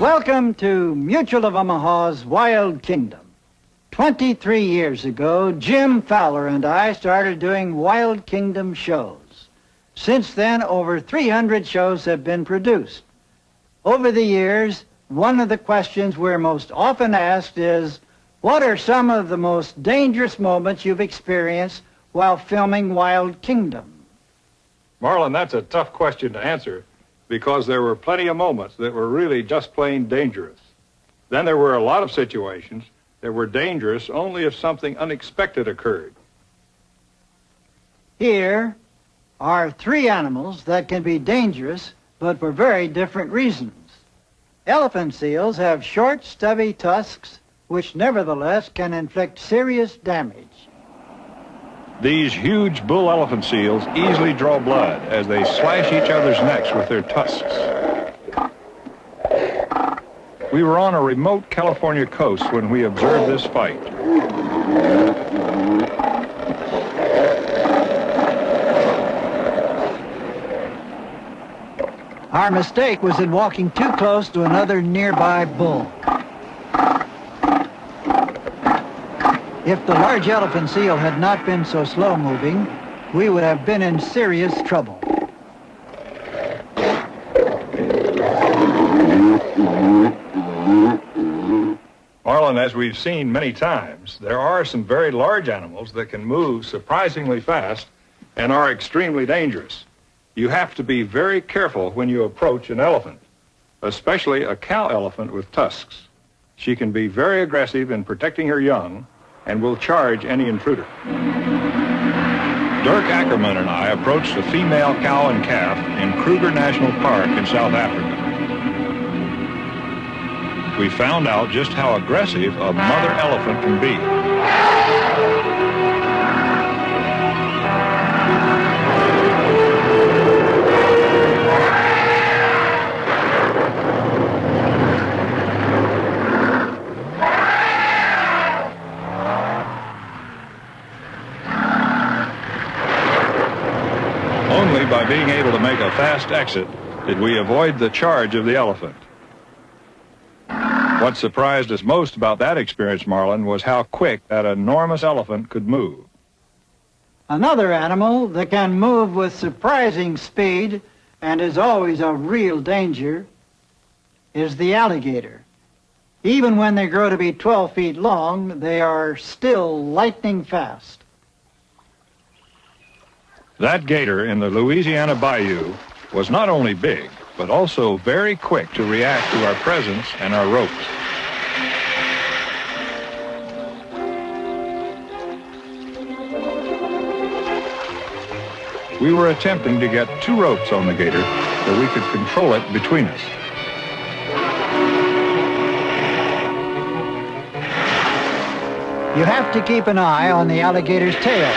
Welcome to Mutual of Omaha's Wild Kingdom. 23 years ago, Jim Fowler and I started doing Wild Kingdom shows. Since then, over 300 shows have been produced. Over the years, one of the questions we're most often asked is, what are some of the most dangerous moments you've experienced while filming Wild Kingdom? Marlon, that's a tough question to answer, because there were plenty of moments that were really just plain dangerous. Then there were a lot of situations that were dangerous only if something unexpected occurred. Here are three animals that can be dangerous, but for very different reasons. Elephant seals have short, stubby tusks, which nevertheless can inflict serious damage. These huge bull elephant seals easily draw blood as they slash each other's necks with their tusks. We were on a remote California coast when we observed this fight. Our mistake was in walking too close to another nearby bull. If the large elephant seal had not been so slow-moving, we would have been in serious trouble. Marlon, as we've seen many times, there are some very large animals that can move surprisingly fast and are extremely dangerous. You have to be very careful when you approach an elephant, especially a cow elephant with tusks. She can be very aggressive in protecting her young and will charge any intruder. Dirk Ackerman and I approached a female cow and calf in Kruger National Park in South Africa. We found out just how aggressive a mother elephant can be. Only by being able to make a fast exit did we avoid the charge of the elephant. What surprised us most about that experience, Marlon, was how quick that enormous elephant could move. Another animal that can move with surprising speed and is always a real danger is the alligator. Even when they grow to be 12 feet long, they are still lightning fast. That gator in the Louisiana bayou was not only big, but also very quick to react to our presence and our ropes. We were attempting to get 2 ropes on the gator so we could control it between us. You have to keep an eye on the alligator's tail,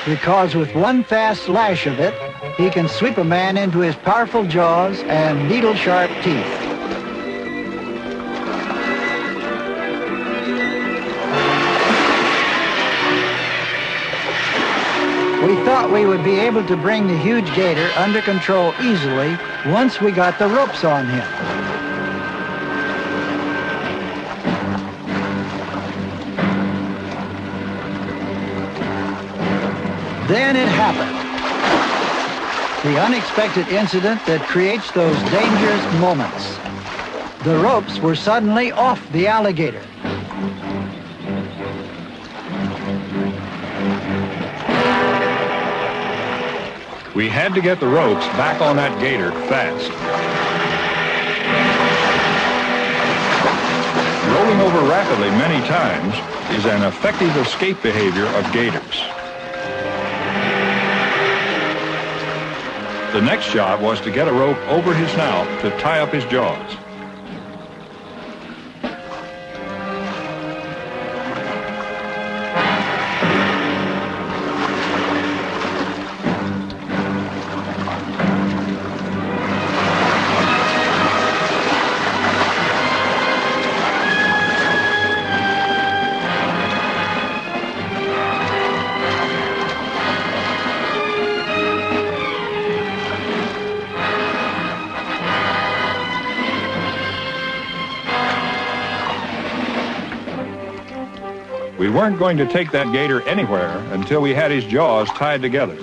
because with one fast lash of it, he can sweep a man into his powerful jaws and needle-sharp teeth. We thought we would be able to bring the huge gator under control easily once we got the ropes on him. Then it happened. The unexpected incident that creates those dangerous moments. The ropes were suddenly off the alligator. We had to get the ropes back on that gator fast. Rolling over rapidly many times is an effective escape behavior of gators. The next job was to get a rope over his snout to tie up his jaws. weren't going to take that gator anywhere until we had his jaws tied together.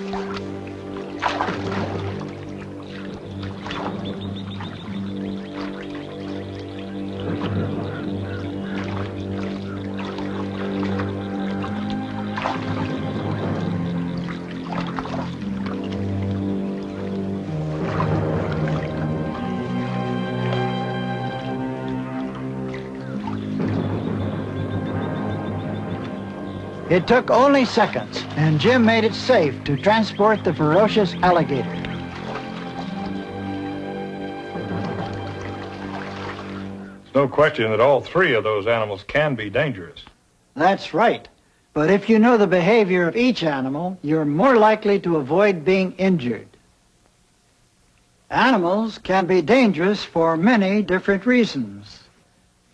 It took only seconds, and Jim made it safe to transport the ferocious alligator. There's no question that all three of those animals can be dangerous. That's right. But if you know the behavior of each animal, you're more likely to avoid being injured. Animals can be dangerous for many different reasons.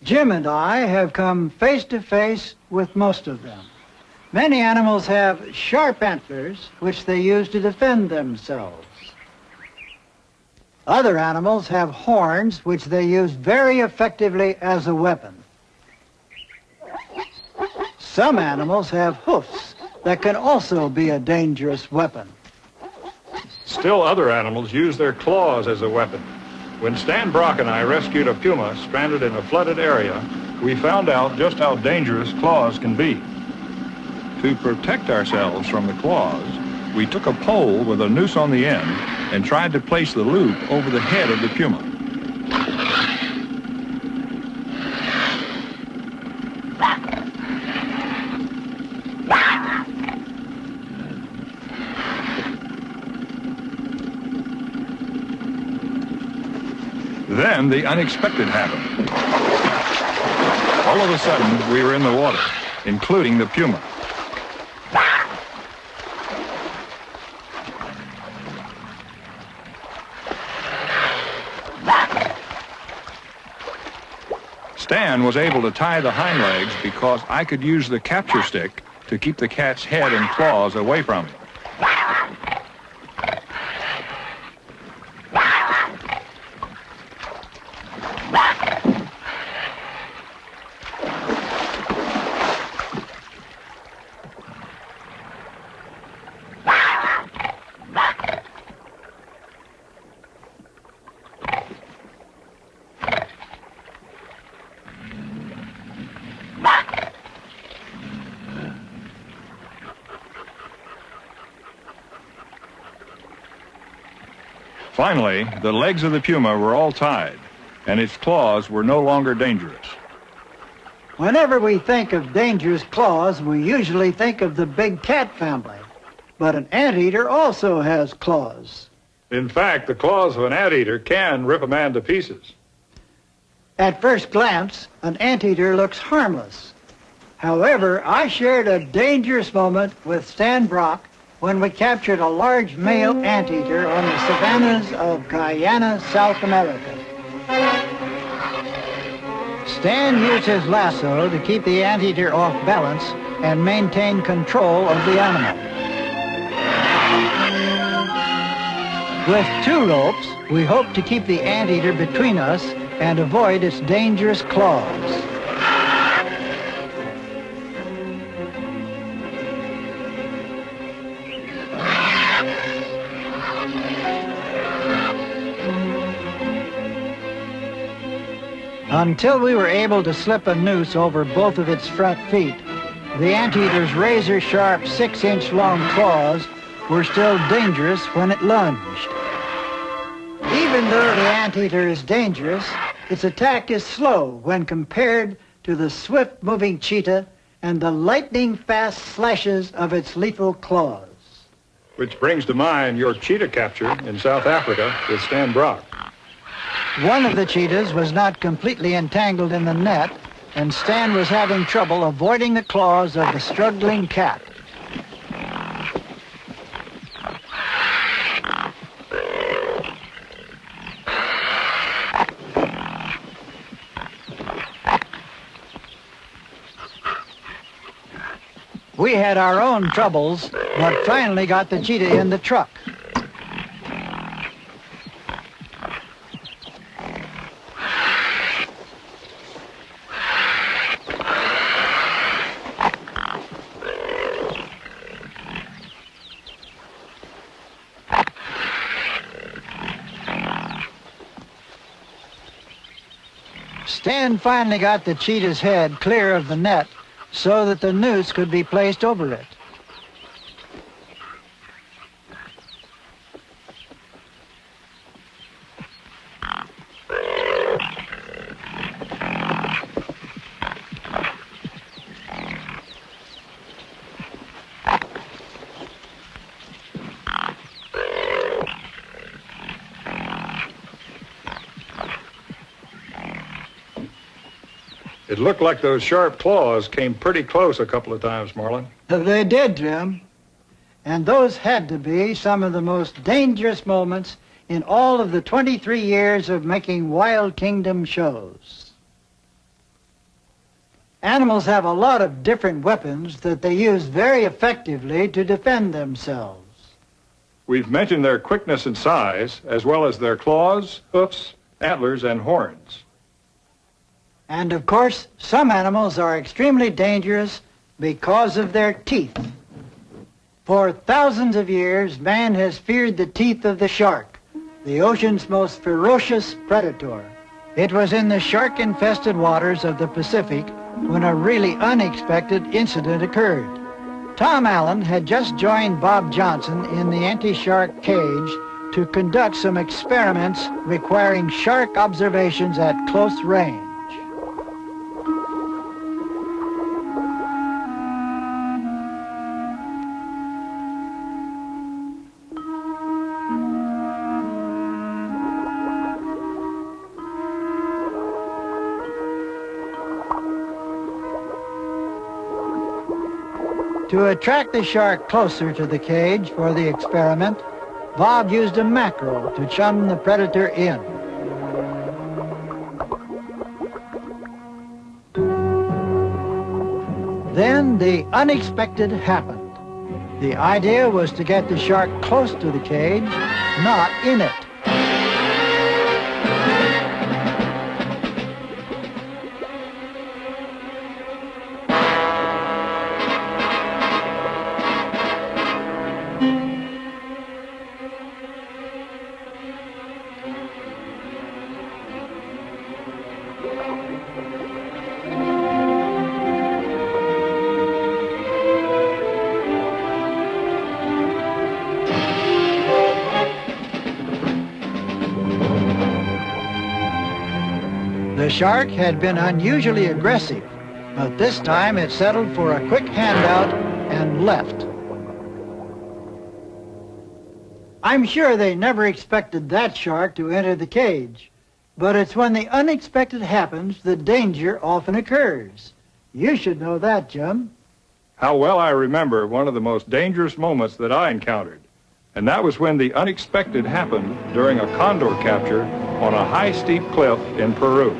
Jim and I have come face to face with most of them. Many animals have sharp antlers, which they use to defend themselves. Other animals have horns, which they use very effectively as a weapon. Some animals have hoofs that can also be a dangerous weapon. Still other animals use their claws as a weapon. When Stan Brock and I rescued a puma stranded in a flooded area, we found out just how dangerous claws can be. To protect ourselves from the claws, we took a pole with a noose on the end and tried to place the loop over the head of the puma. Then the unexpected happened. All of a sudden, we were in the water, including the puma. Stan was able to tie the hind legs because I could use the capture stick to keep the cat's head and claws away from him. Finally, the legs of the puma were all tied, and its claws were no longer dangerous. Whenever we think of dangerous claws, we usually think of the big cat family. But an anteater also has claws. In fact, the claws of an anteater can rip a man to pieces. At first glance, an anteater looks harmless. However, I shared a dangerous moment with Stan Brock when we captured a large male anteater on the savannas of Guyana, South America. Stan used his lasso to keep the anteater off balance and maintain control of the animal. With 2 ropes, we hoped to keep the anteater between us and avoid its dangerous claws. Until we were able to slip a noose over both of its front feet, the anteater's razor-sharp 6-inch long claws were still dangerous when it lunged. Even though the anteater is dangerous, its attack is slow when compared to the swift-moving cheetah and the lightning-fast slashes of its lethal claws. Which brings to mind your cheetah capture in South Africa with Stan Brock. One of the cheetahs was not completely entangled in the net, and Stan was having trouble avoiding the claws of the struggling cat. We had our own troubles, but finally got the cheetah in the truck. Stan finally got the cheetah's head clear of the net so that the noose could be placed over it. It looked like those sharp claws came pretty close a couple of times, Marlin. They did, Jim. And those had to be some of the most dangerous moments in all of the 23 years of making Wild Kingdom shows. Animals have a lot of different weapons that they use very effectively to defend themselves. We've mentioned their quickness and size, as well as their claws, hoofs, antlers, and horns. And of course, some animals are extremely dangerous because of their teeth. For thousands of years, man has feared the teeth of the shark, the ocean's most ferocious predator. It was in the shark-infested waters of the Pacific when a really unexpected incident occurred. Tom Allen had just joined Bob Johnson in the anti-shark cage to conduct some experiments requiring shark observations at close range. To attract the shark closer to the cage for the experiment, Bob used a mackerel to chum the predator in. Then the unexpected happened. The idea was to get the shark close to the cage, not in it. The shark had been unusually aggressive, but this time it settled for a quick handout and left. I'm sure they never expected that shark to enter the cage, but it's when the unexpected happens that danger often occurs. You should know that, Jim. How well I remember one of the most dangerous moments that I encountered, and that was when the unexpected happened during a condor capture on a high, steep cliff in Peru.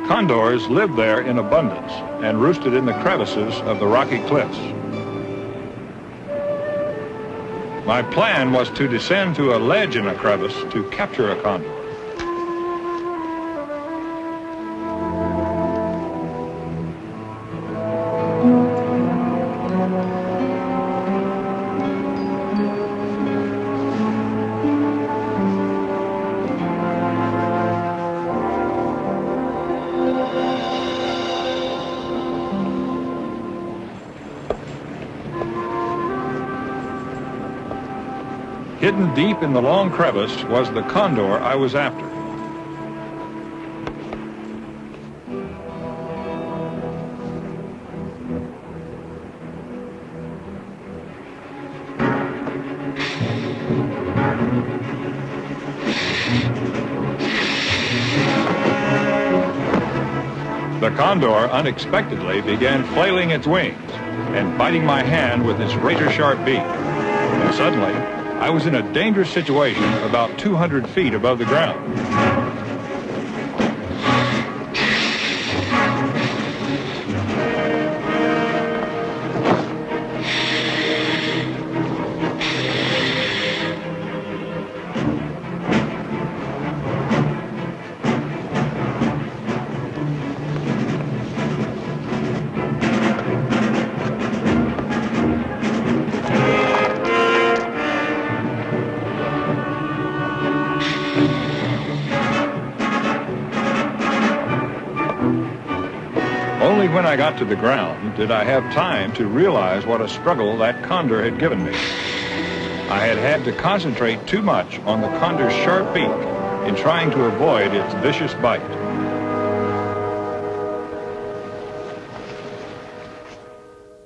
Condors lived there in abundance and roosted in the crevices of the rocky cliffs. My plan was to descend to a ledge in a crevice to capture a condor. Hidden deep in the long crevice was the condor I was after. The condor unexpectedly began flailing its wings and biting my hand with its razor-sharp beak. And suddenly, I was in a dangerous situation about 200 feet above the ground. Only when I got to the ground did I have time to realize what a struggle that condor had given me. I had had to concentrate too much on the condor's sharp beak in trying to avoid its vicious bite.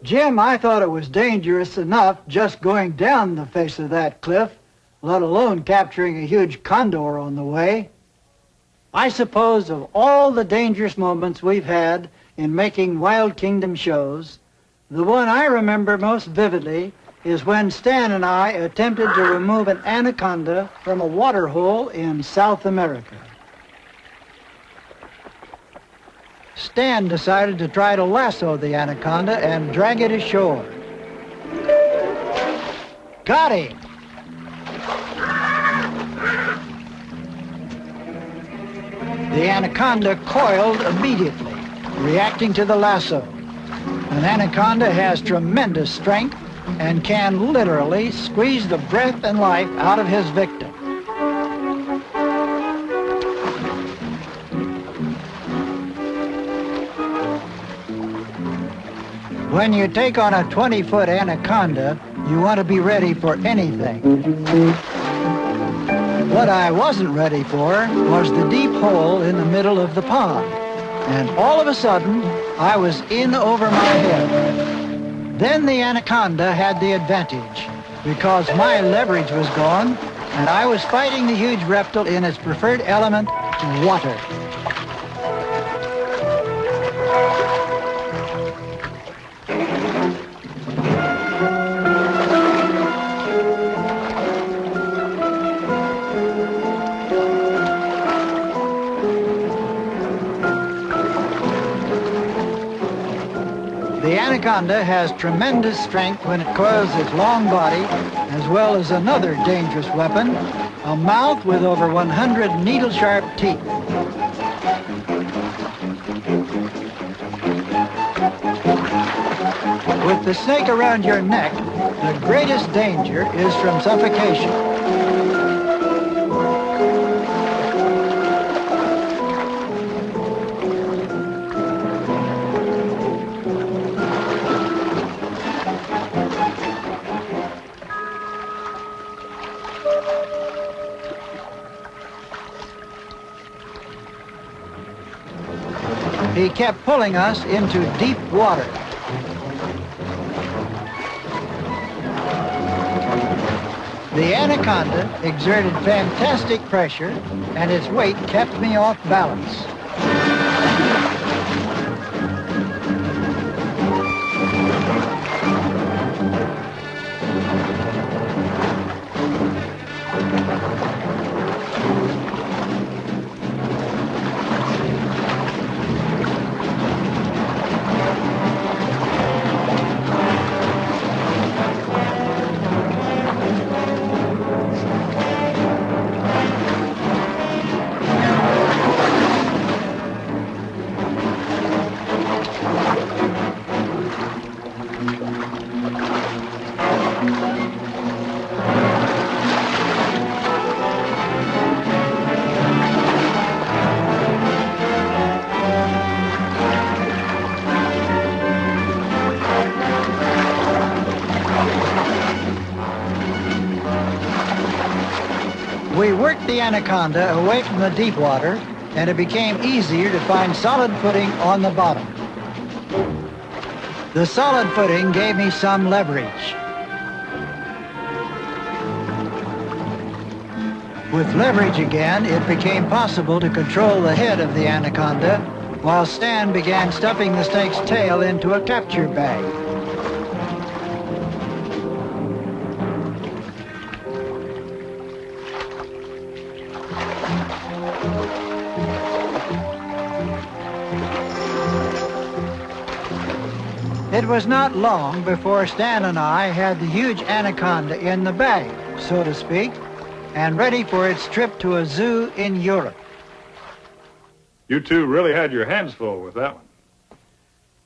Jim, I thought it was dangerous enough just going down the face of that cliff, let alone capturing a huge condor on the way. I suppose of all the dangerous moments we've had in making Wild Kingdom shows, the one I remember most vividly is when Stan and I attempted to remove an anaconda from a water hole in South America. Stan decided to try to lasso the anaconda and drag it ashore. Got him! The anaconda coiled immediately, reacting to the lasso. An anaconda has tremendous strength and can literally squeeze the breath and life out of his victim. When you take on a 20-foot anaconda, you want to be ready for anything. What I wasn't ready for was the deep hole in the middle of the pond. And all of a sudden, I was in over my head. Then the anaconda had the advantage because my leverage was gone and I was fighting the huge reptile in its preferred element, water. The anaconda has tremendous strength when it coils its long body, as well as another dangerous weapon, a mouth with over 100 needle-sharp teeth. With the snake around your neck, the greatest danger is from suffocation. He kept pulling us into deep water. The anaconda exerted fantastic pressure, and its weight kept me off balance. We worked the anaconda away from the deep water, and it became easier to find solid footing on the bottom. The solid footing gave me some leverage. With leverage again, it became possible to control the head of the anaconda, while Stan began stuffing the snake's tail into a capture bag. It was not long before Stan and I had the huge anaconda in the bag, so to speak, and ready for its trip to a zoo in Europe. You two really had your hands full with that one.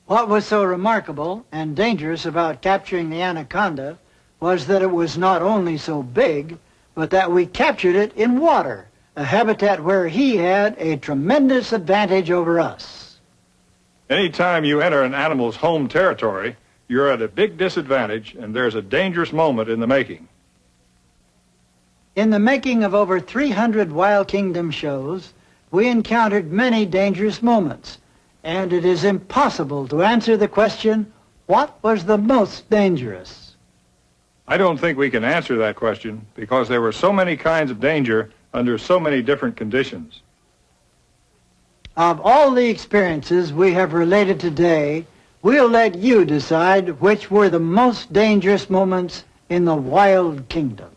What was so remarkable and dangerous about capturing the anaconda was that it was not only so big, but that we captured it in water, a habitat where he had a tremendous advantage over us. Anytime you enter an animal's home territory, you're at a big disadvantage, and there's a dangerous moment in the making. In the making of over 300 Wild Kingdom shows, we encountered many dangerous moments, and it is impossible to answer the question, what was the most dangerous? I don't think we can answer that question because there were so many kinds of danger under so many different conditions. Of all the experiences we have related today, we'll let you decide which were the most dangerous moments in the Wild Kingdom.